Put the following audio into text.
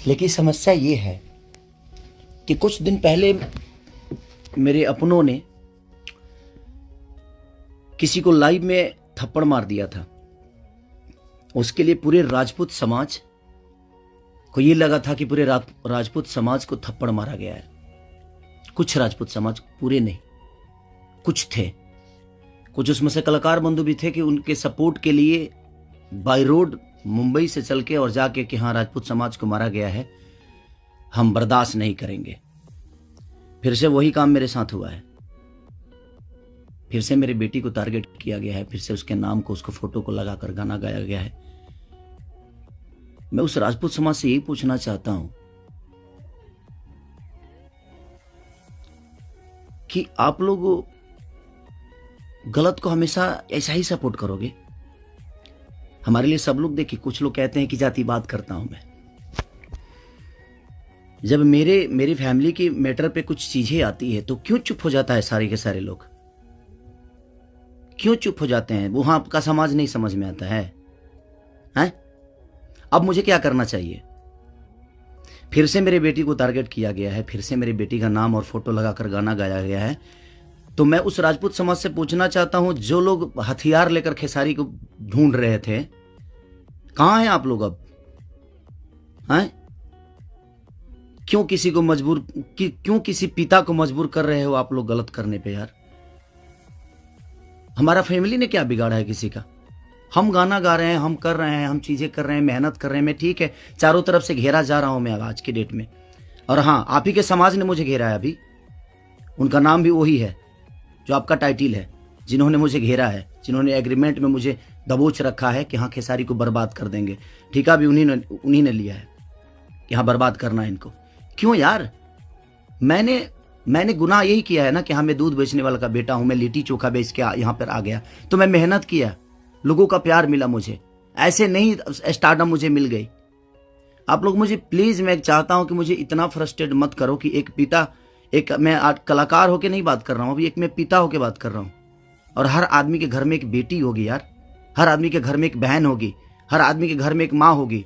लेकिन समस्या ये है कि कुछ दिन पहले मेरे अपनों ने किसी को लाइव में थप्पड़ मार दिया था। उसके लिए पूरे राजपूत समाज को ये लगा था कि पूरे राजपूत समाज को थप्पड़ मारा गया है। कुछ राजपूत समाज, पूरे नहीं, कुछ थे। कुछ उसमें से कलाकार बंधु भी थे कि उनके सपोर्ट के लिए बाय रोड मुंबई से चल के और जाके कि हाँ राजपूत समाज को मारा गया है, हम बर्दाश्त नहीं करेंगे। फिर से वही काम मेरे साथ हुआ है। फिर से मेरी बेटी को टारगेट किया गया है, फिर से उसके नाम को, उसको फोटो को लगाकर गाना गाया गया है। मैं उस राजपूत समाज से यही पूछना चाहता हूं कि आप लोग गलत को हमेशा ऐसा ही सपोर्ट करोगे? हमारे लिए सब लोग देखिए, कुछ लोग कहते हैं कि जातिवाद करता हूं मैं। जब मेरी फैमिली की मैटर पे कुछ चीजें आती है तो क्यों चुप हो जाता है सारे के सारे लोग? क्यों चुप हो जाते हैं? वहां आपका समाज नहीं समझ में आता है, हैं? अब मुझे क्या करना चाहिए? फिर से मेरी बेटी को टारगेट किया गया है, फिर से मेरी बेटी का नाम और फोटो लगाकर गाना गाया गया है। तो मैं उस राजपूत समाज से पूछना चाहता हूं, जो लोग हथियार लेकर खेसारी को ढूंढ रहे थे, कहां हैं आप लोग अब? हैं? क्यों किसी को मजबूर, क्यों किसी पिता को मजबूर कर रहे हो आप लोग गलत करने पे? यार, हमारा फैमिली ने क्या बिगाड़ा है किसी का? हम गाना गा रहे हैं, हम कर रहे हैं, हम चीजें कर रहे हैं, मेहनत कर रहे हैं। मैं ठीक है, चारों तरफ से घेरा जा रहा हूं मैं आज की डेट में। और हाँ, आप ही के समाज ने मुझे घेरा है अभी। उनका नाम भी वही है जो आपका टाइटिल है, जिन्होंने मुझे घेरा है, जिन्होंने एग्रीमेंट में मुझे दबोच रखा है कि हाँ खेसारी को बर्बाद कर देंगे। ठेका भी उन्हीं ने लिया है कि हाँ बर्बाद करना है इनको। क्यों यार? मैंने गुनाह यही किया है ना कि हाँ मैं दूध बेचने वाला का बेटा हूं, मैं लिट्टी चोखा बेच के यहाँ पर आ गया, तो मैं मेहनत किया, लोगों का प्यार मिला मुझे। ऐसे नहीं स्टारडम मुझे मिल गई। आप लोग मुझे प्लीज, मैं चाहता हूं कि मुझे इतना फ्रस्ट्रेट मत करो कि एक पिता, एक मैं कलाकार होके नहीं बात कर रहा हूं, अभी एक मैं पिता होके बात कर रहा हूं। और हर आदमी के घर में एक बेटी होगी यार, हर आदमी के घर में एक बहन होगी, हर आदमी के घर में एक माँ होगी।